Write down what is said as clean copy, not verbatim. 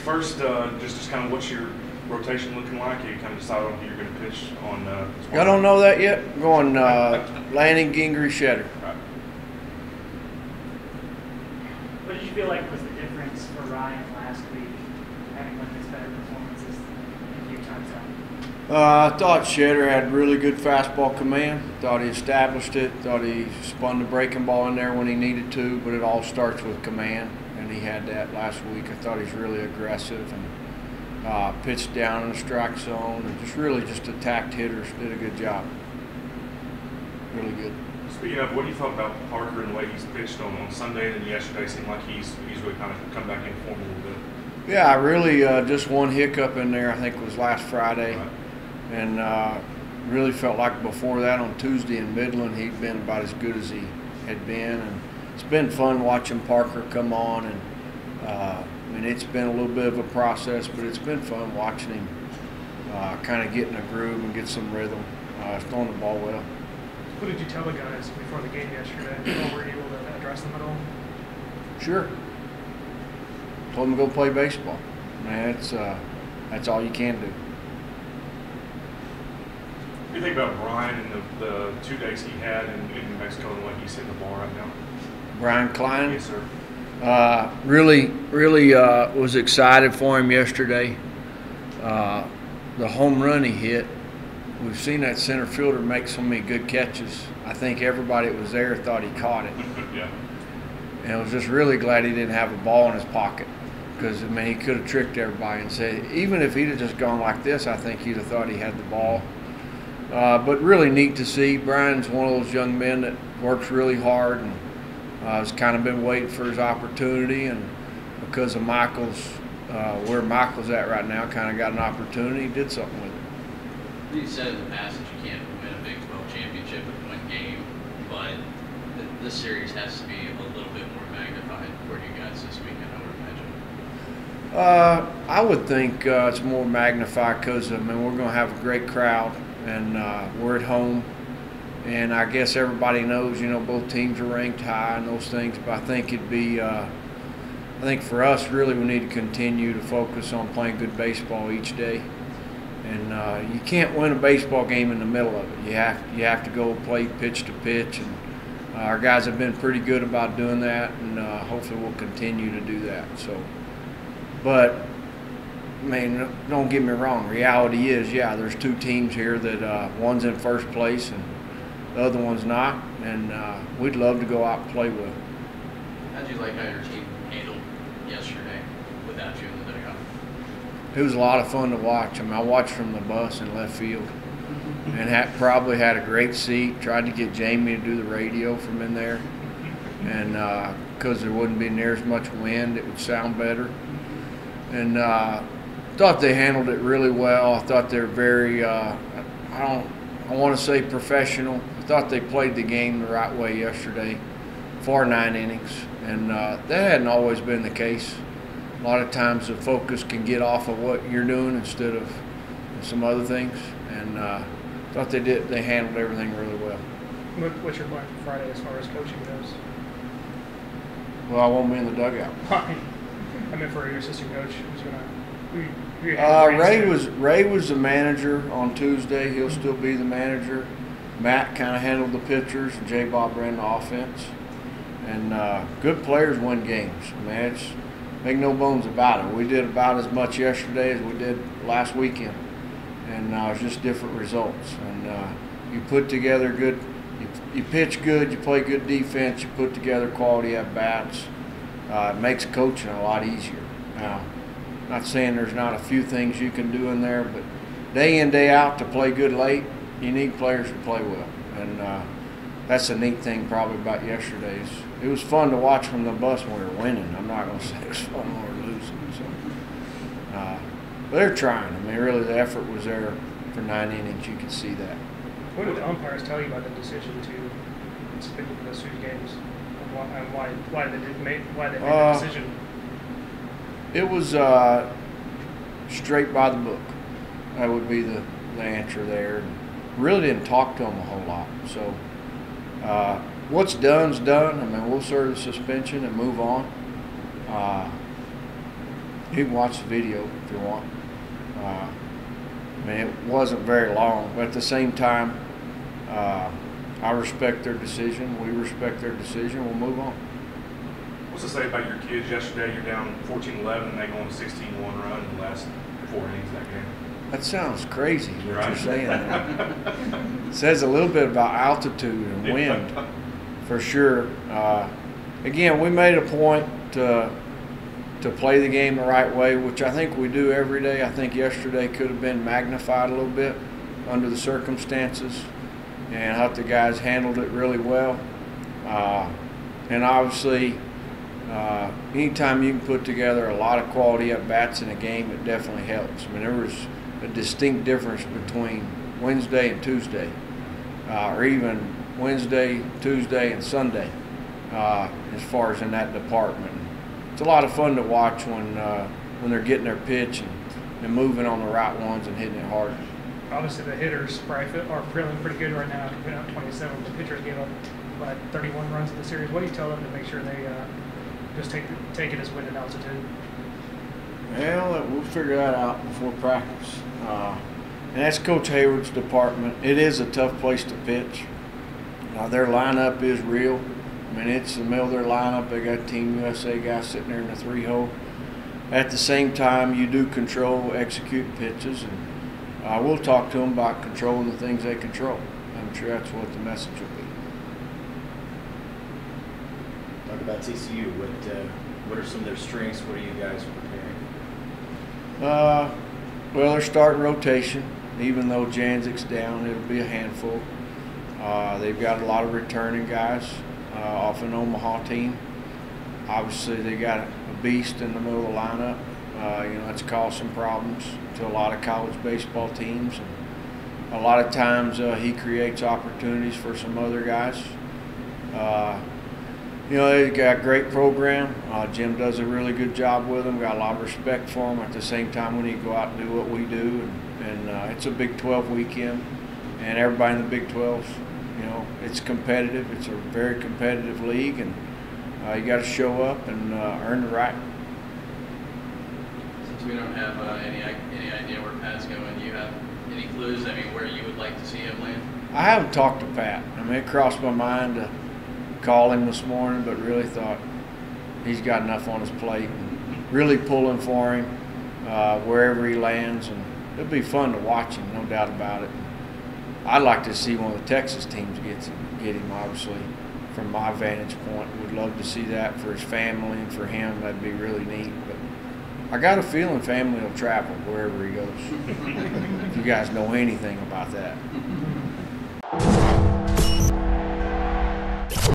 First, just kind of what's your rotation looking like? You kind of decide on who you're going to pitch on. I don't know that yet. I'm going Lanning, Gingrich, Shetter. Right. What did you feel like was the difference for Ryan last week, having one of his better performances a few times out? I thought Shetter had really good fastball command. Thought he established it. Thought he spun the breaking ball in there when he needed to, but it all starts with command, and he had that last week. I thought he's really aggressive and pitched down in the strike zone and just attacked hitters. Did a good job. Really good. Speaking of, what do you thought about Parker and the way he's pitched on Sunday and then yesterday? Seemed like he's really kind of come back in form a little bit. Yeah, I really just one hiccup in there. I think it was last Friday, Right. and really felt like before that on Tuesday in Midland he'd been about as good as he had been. And it's been fun watching Parker come on, and I mean, it's been a little bit of a process, but it's been fun watching him kind of get in a groove and get some rhythm. Throwing the ball well. What did you tell the guys before the game yesterday? How were you able to address them at all? Sure. Told them to go play baseball. Man, that's all you can do. What do you think about Brian and the 2 days he had in New Mexico and the way he's hitting the ball right now? Brian Klein? Yes, sir. Really was excited for him yesterday. The home run he hit, we've seen that center fielder make so many good catches. I think everybody that was there thought he caught it. Yeah. And I was just really glad he didn't have a ball in his pocket, because, I mean, he could have tricked everybody and said, even if he'd have just gone like this, I think he'd have thought he had the ball. But really neat to see. Brian's one of those young men that works really hard and has kind of been waiting for his opportunity, and because of Michael's, where Michael's at right now, kind of got an opportunity, did something with it. You said in the past that you can't win a Big 12 championship with one game, but this series has to be a little bit more magnified for you guys this weekend, I would imagine. I would think it's more magnified because, I mean, we're going to have a great crowd, and we're at home. And I guess everybody knows, you know, both teams are ranked high and those things. But I think it'd be, I think for us, really, we need to continue to focus on playing good baseball each day. And you can't win a baseball game in the middle of it. You have to go play pitch to pitch. And our guys have been pretty good about doing that, and hopefully we'll continue to do that. So, but I mean, don't get me wrong. Reality is, yeah, there's 2 teams here that one's in first place and the other one's not, and we'd love to go out and play with. How'd you like how your team handled yesterday without you in the dugout? It was a lot of fun to watch. I mean, I watched from the bus in left field, and probably had a great seat. Tried to get Jamie to do the radio from in there, and because there wouldn't be near as much wind, it would sound better. And thought they handled it really well. I thought they were very, I want to say professional. I thought they played the game the right way yesterday for 9 innings, and that hadn't always been the case. A lot of times the focus can get off of what you're doing instead of some other things, and thought they handled everything really well. What's your plan for Friday as far as coaching goes? Well, I won't be in the dugout. I meant for your assistant coach. Who's gonna? Ray was the manager on Tuesday. He'll still be the manager. Matt kind of handled the pitchers. J-Bob ran the offense. And good players win games. Man, it's make no bones about it. We did about as much yesterday as we did last weekend, and it's just different results. And you put together good. You pitch good. You play good defense. You put together quality at bats. It makes coaching a lot easier. Now, not saying there's not a few things you can do in there, but day in, day out to play good late, you need players to play well. And that's the neat thing probably about yesterday's. It was fun to watch from the bus when we were winning. I'm not going to say it was fun when we were losing. So, but they're trying. I mean, really, the effort was there for 9 innings. You could see that. What did the umpires tell you about the decision to stick with those 2 games? And why they made the decision? It was straight by the book. That would be the answer there. Really didn't talk to them a whole lot. So what's done's done. I mean, we'll serve the suspension and move on. You can watch the video if you want. I mean, it wasn't very long, but at the same time, I respect their decision. We respect their decision. We'll move on. What's to say about your kids yesterday? You're down 14-11 and they go on a 16-1 run in the last 4 innings of that game. That sounds crazy what Right. you're saying there. It says a little bit about altitude and wind, for sure. Again, we made a point to play the game the right way, which I think we do every day. I think yesterday could have been magnified a little bit under the circumstances, and I thought the guys handled it really well. And obviously, anytime you can put together a lot of quality at-bats in a game, it definitely helps. I mean, there was a distinct difference between Wednesday and Tuesday, or even Wednesday, Tuesday, and Sunday, as far as in that department. It's a lot of fun to watch when they're getting their pitch and moving on the right ones and hitting it hard. Obviously, the hitters are feeling pretty good right now. Putting out 27. The pitchers gave up about 31 runs in the series. What do you tell them to make sure they just take it as wind and altitude? Well, we'll figure that out before practice. And that's Coach Hayward's department. It is a tough place to pitch. Their lineup is real. I mean, it's the middle of their lineup. They got Team USA guys sitting there in the 3-hole. At the same time, you do control, execute pitches, and we'll talk to them about controlling the things they control. I'm sure that's what the message will be. Talk about TCU. What are some of their strengths? What are you guys preparing? Well, they're starting rotation. Even though Janzik's down, it'll be a handful. They've got a lot of returning guys off an Omaha team. Obviously, they got a beast in the middle of the lineup. That's caused some problems to a lot of college baseball teams. And a lot of times he creates opportunities for some other guys. They've got a great program. Jim does a really good job with them. Got a lot of respect for them. At the same time, we need to go out and do what we do. And it's a Big 12 weekend, and everybody in the Big 12's, it's competitive. It's a very competitive league, and you got to show up and earn the right. Since we don't have any idea where Pat's going, do you have any clues? I mean, where you would like to see him land? I haven't talked to Pat. I mean, it crossed my mind to call him this morning, but really thought he's got enough on his plate. And really pulling for him wherever he lands, and it'll be fun to watch him, no doubt about it. I'd like to see one of the Texas teams get him, obviously, from my vantage point. Would love to see that for his family and for him. That'd be really neat. But I got a feeling family will travel wherever he goes. If you guys know anything about that.